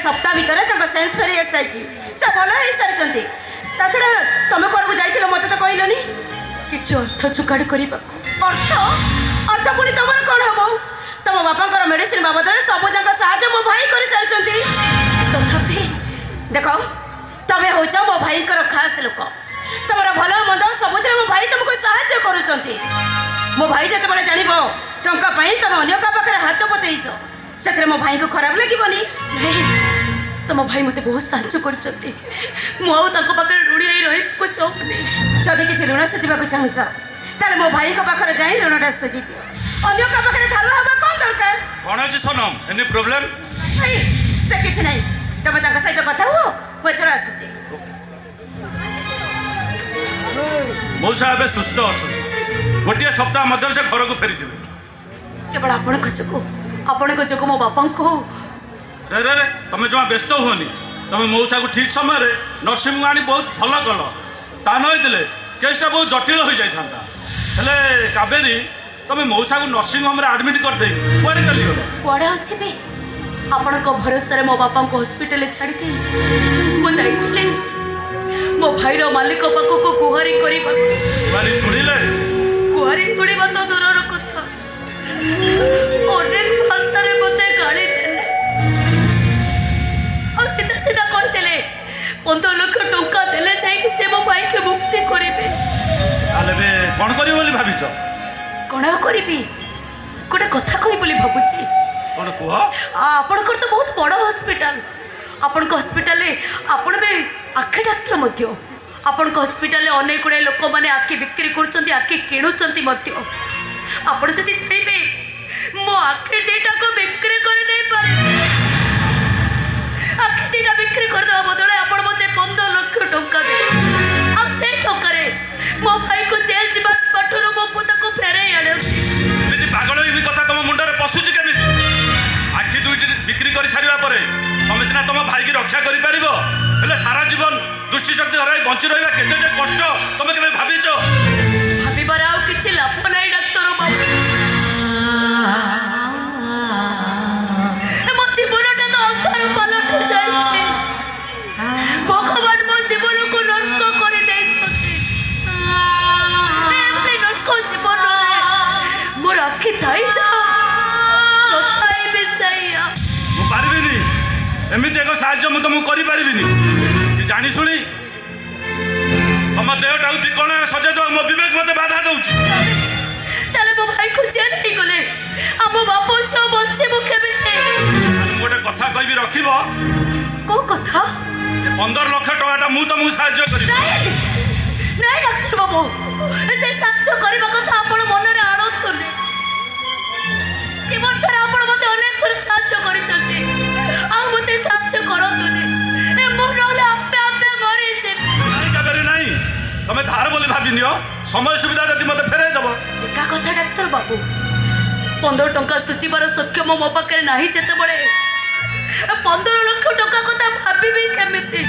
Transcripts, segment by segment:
सप्ताह भीतर सेन्स फेरी आसी सारी से भल हो सारी छड़ा तुम कौन को जाइल मत तो कहलनि किसी अर्थ जुगाड़ करने अर्थ अर्थ पुणी तुम कौन हम तुम बापा मेडिसिन बाबद सब जाक साहय मो भाई कर सारी तथापि देख तमें हूँ मो भाई खास लोक तुम भल मंद सब मो भाई तुमको साहय कर मो भाई जिते बड़े जान टंका तुम अगर पाखे हाथ पतेच से मो भाई को खराब लगे तुम भाई मत बहुत साहय कर ऋणी रही चाहूनी जदि किसी ऋण सुझा चाहूच ताले मो भाई पाखे जाए ऋणटा सुझी दियो अन्य पाखे धार हवा कौन दरकार कौन अच्छे सोनम एनी प्रॉब्लम से किसी ना तुम सहित कथा हुआ मुझे आसूची मौसा ए सुस्थ अच्छा गोटे सप्ताह मध्य से घर को फेरी केवल आपण जो मो बापा को रे रे रे तुम जमा व्यस्त हुअनि तुम मौसा को ठीक समय नर्सिंग आनी बहुत भल कल ता नई केसटा बहुत जटिल हो जाता हेले कावेरी तुम मौसा को नर्सिंग होम आडमिट करदे कुआडे चलीगल कुआडे अच्छे भी आपण भरोसा मो बापा को हॉस्पिटल छाड़ी मुझे मो भाईर मालिक पाखक गुहारी गुहारी शुणिले गुहारी शुणा तो दूर कथा अनेक भाषा मत गाड़ी सीधा सीधा कहते 15 लाख टंका देले जाए से मो भाई के मुक्ति करेंगे कौन कर भाविच कौन करी गोटे कथा कही बोली भावुची कौन कह आपणकर तो बहुत बड़ हॉस्पिटल आपण हॉस्पिटल आपण भी आखि डाक्तर आपण हॉस्पिटल अनेक गुड़ाए लोक मैंने आखि बिक्री कर आखि किणुंट आपण जदि चाहिए मो आखि दीटा को बिक्री कर आखि दीटा बिक्री करदे बदले आपण मत 15 लाख टंका दे से टंकार मो भाई को जेल जीवा पाठर मो पुता को फेरे आने पागल ये कथा तुम मुंडे पशुची केमी आखि दुईटी बिक्री कर सारा तुम सीना तुम भाई की रक्षा कर सारा जीवन दृष्टिशक्ति हर बंची रहा केते कष्ट तुम के भाविच भाबार आउ कि लाभ ना डाक्तर बाबू मो जीवनटा तो अंधार पलटि जाए भगवान मो जीवन को नष्ट कर नष्ट जीवन मोर आखि थाई एमती एक साहय मुझे तुमको करें जानी शुणी तुम देहटा विकल सजेद मो विवेक मत बाधा दूसरे मो भाई को जेल नहीं गले आम बाप छो बचे मुझे गोटे कथा कह रख कौ कथा 15 लाख टका मुझे तुमको साहय कर डाक्तर बाबू से साहय करने कथा आप मन में आणतु जीवन सारा आप मत अनेक थर साहय कर मत साहय करतुनि मोर आपे आपे मरी नहीं तुम धार बोली भाभी नियो समय सुविधा जब मत फेरे देव एका कथा डाक्तर बाबू 15 टंका सुचिबार सक्षम मो पाखे ना जिते बड़े 15 लाख टंका कथा भाभी केमिति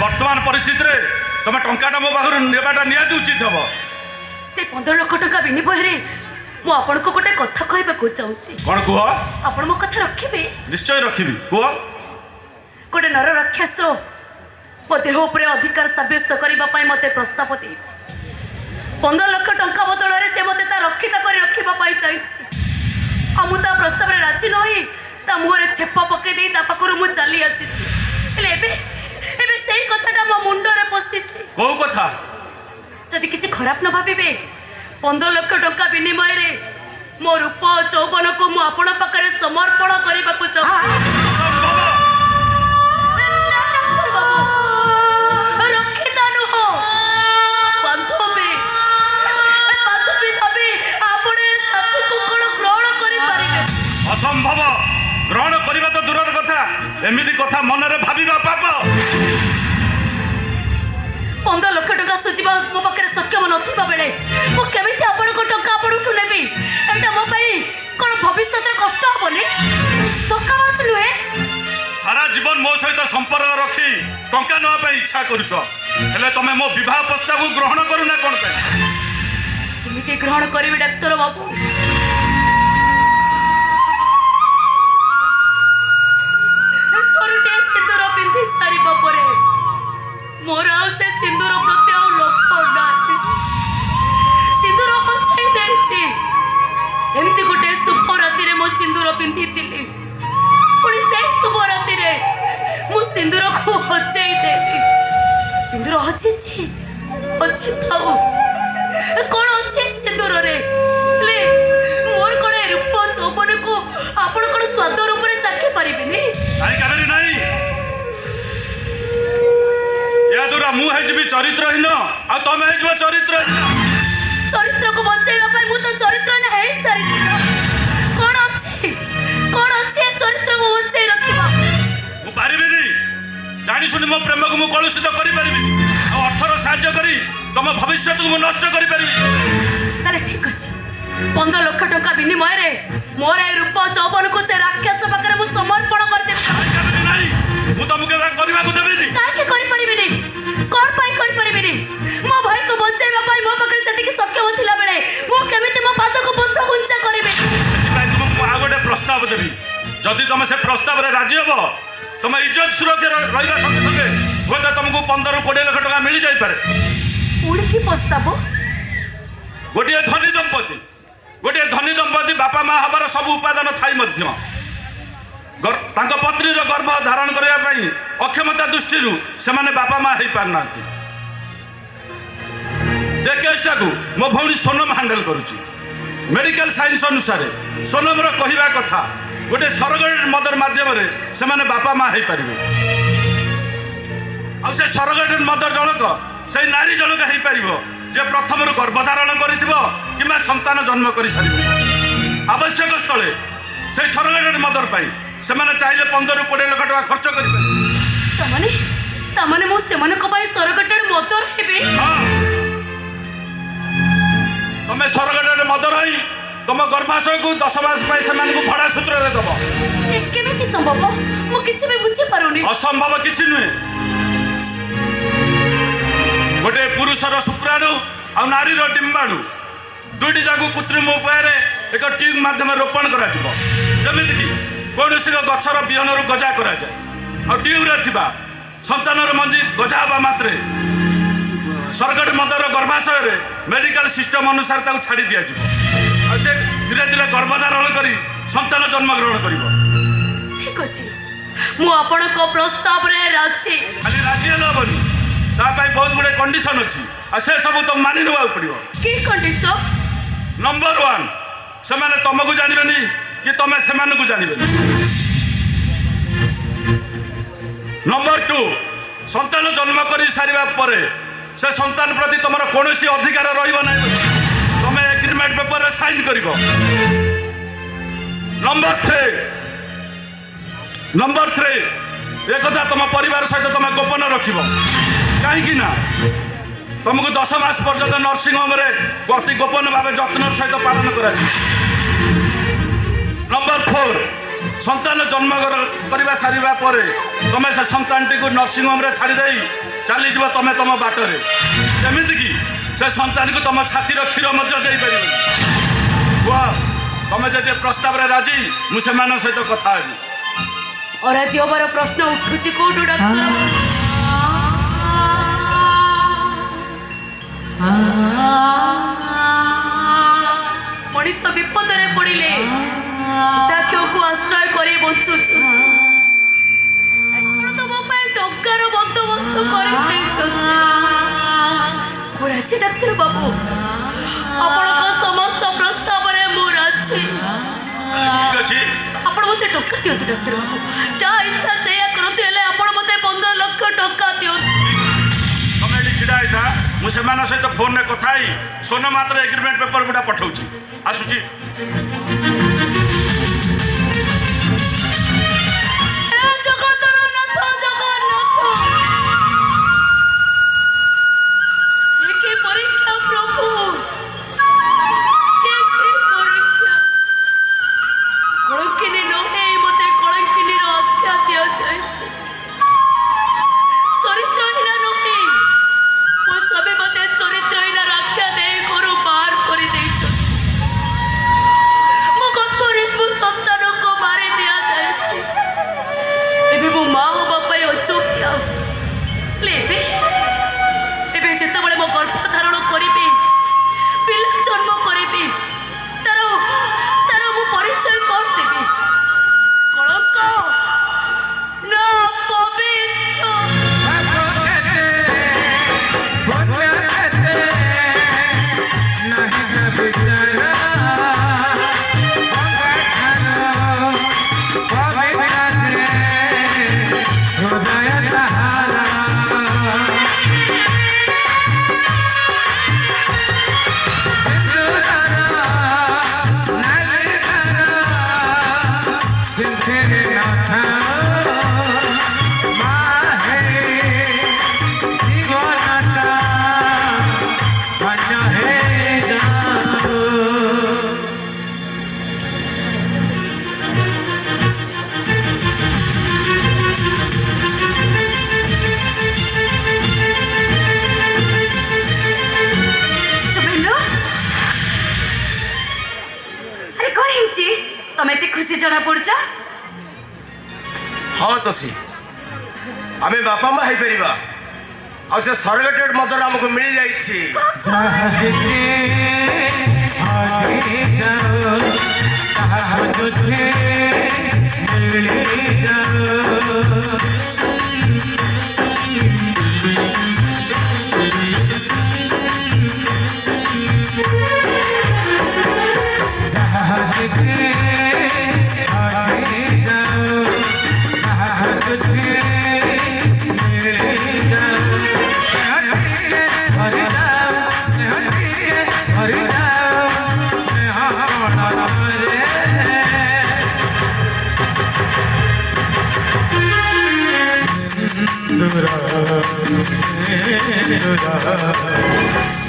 वर्तमान परिस्थिति रे तुम टंकाटा मो पाखर नेबाटा निहाती उचित हम से 15 लाख टंका विनिमय मु आपण को गोटे कथा कहबा चाहूची कौन कह आपण मो कथा रखिबे निश्चय रखिबी कह गोटे नर राक्षस मो देह उपर अधिकार सब्यस्त करने मत प्रस्ताव दे 15 लाख टंका बदल से मत रक्षित कर रखापी चाहिए आ मुझे प्रस्ताव राजी नही मुहर छेप पकई दे पाखर मुझे चली आसी से कथाटा मो मुंडरे पशि कौ कथा जदि किसी खराब न भावे 15 लाख टंका विनिमय मो रूप चौबन को मुझे पाखे समर्पण करने को चाहूँ रक्षिता नुह बांधवी बांधवी भाभी आपणे साथी को कौन ग्रहण करें असंभव ग्रहण करने तो दूर कथा एमती कथा मन में भाविबा पाप 15 लाख टंका सुझा मो पाखे सक्षम नथिबा बेले मु केमिति आपण को टंका आपणठू नेबी एटा मो पई कोन भविष्य में कष्ट हबनी धक्का मास नुहे सारा जीवन मो सहित संपर्क रखी टंका ना इच्छा करुच हेले तमे मो विवाह प्रस्ताव ग्रहण करूना कौन केमिति ग्रहण करिवे डाक्टर बाबू मोर आउ से सिंदूर प्रति आउ लोक नाही सिंदूर हछै देछि एमती गोटे शुभ राति रे मो सिंदूर पिंधितिली पुणी से शुभ राति रे मो सिंदूर को हछै देली सिंदूर हछै हछै थाउ कोन हछै सिंदूर रे ले मोर कोन रूप चौबन को आपण कोन स्वाद रूप रे चाखी परिबिनी आई काबेरी नाही या दुरा मु है जबी चरित्रहीन आ तमे है जबा चरित्रहीन चरित्र को बचाइबा पई मु तो चरित्र न है सारी कोन अछि चरित्र को बचाइ रखिबा मु पारिबिनी जानि सुनि मो प्रेम को मु कलुषित करि परिबिनी आ अर्थर साहाय्य करी तम भविष्य को मु नष्ट करि परिबिनी ताले ठीक अछि 15 लाख टका विनिमय रे मोर ए रूप चौबन को से राक्षस पाकर मु समर्पण कर देबी काबेरी नाही मु तमके करबा को देबिनी काहे करि परिबिनी कोन पई करि परिबिनी मो भाई को बचाइबा पई मो पकड़ सती की सख्य होथिला बेले मो केमिति मो पाद को बच्चा गुंचा करिबे भाई तुमको आ गोटे प्रस्ताव देबी जदि तुम से प्रस्ताव रे राजी हबो तुम इज्जत सुरक्षा रहिबा संगे संगे होता तुमको 15-20 लाख टका मिल जाई पारे उड़ी की प्रस्ताव गोटे धनी दंपति बापा माँ हबार सब उपादान थाई मध्य तांको पत्नीर गर्भ धारण करने पाई अक्षमता दृष्टि से बापा माँ हो पार ना केसटा को मो भौणी सोनम हैंडल करुच्ची मेडिकल साइंस अनुसार सोनम कहवा कथा गोटे सरोगेट मदर माध्यम से बापा माँ हो पारे आ सरोगेट मदर जनक से नारी जनक हो पार जे प्रथम गर्भधारण कर संतान जन्म कर सारी आवश्यक स्थले से सरोगेट मदर पाई से चाहिए 15-20 लाख टका खर्च कर सरोगेट मदर हेबे तुम सरोगेट मदर है तुम गर्भाशय को 10 मास से भड़ा सूत्र दब केमिति संभव मु किछि भी बुझी पारुनी असंभव किछि नुहे गोटे पुरुषर शुक्राणु आ नारीर डिम्बाणु दुईटी जाक कृत्रिम उपाय एक ट्यूब माध्यम रोपण करमिति कौन गचर बिहन गजा कराए आ ट्यूब्रे थी संतानर मंजी गजा हवा मात्रे सरगेट मदर गर्भाशय मेडिकल सिस्टम अनुसार छाड़ी दि से धीरे धीरे गर्भधारण कर संतान जन्म ग्रहण कर ठीक अच्छे मु प्रस्ताव राजी खाली राजी हेबनी बहुत गुड़े कंडीशन अच्छी से सब तुम मानि ना पड़ो की कंडीशन नंबर 1 से तुमको जानवे कि तुम से जानवे नंबर 2 संतान जन्म कर सारा पर से संतान प्रति तुम कौन अधिकार रहा तुम एग्रीमेंट पेपर साइन कर नंबर 3 एक तुम परिवार सहित तुम गोपन रख कहीं तुमको 10 मास पर्यंत नर्सिंग होम अति गोपन भाव जत्न सहित पालन कर नंबर 4 संतान जन्म करवा सारा पर तुम से संतान टी नर्सिंग होम छाड़दे चलीज तुम तुम बाटर जमीक से संतान को तुम छातीर क्षीर देपर तुम जब प्रस्ताव राजी मुझे सहित कथा अराजी हबार प्रश्न उठुची कोठु डाक्टर मनीष विपद में पड़े दाक्ष को आश्रय कर बचुच तो मो टंकार बंदोबस्त कर डाक्तर बाबू आपण समस्त प्रस्ताव मुझे आपण मते टंका दियंतु डाक्तर बाबू जा इच्छा से करते हेले आपण मते 15 लाख टंका दियंतु छिड़ा था मुझे सहित फोन में कथा सोन मात्र एग्रीमेंट पेपर गुड़ा पठाऊँ आसूची परीक्षा प्रभु कलंकिनी नहे मते कलंकिनी आख्या दिया जाए चरित्रहीन नहे वो सबे मते चरित्रहीन आख्या दे घर पार कर दे मो ଜଣା ପଡୁଛ? ହଁ ତୋଷୀ ଆମେ ବାପା ମା ହେଇପାରିବା ଆଉ ସେ ସର୍ଗଟେଡ୍ ମଦର ଆମକୁ ମିଳିଯାଇଛି।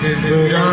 सिंदूरा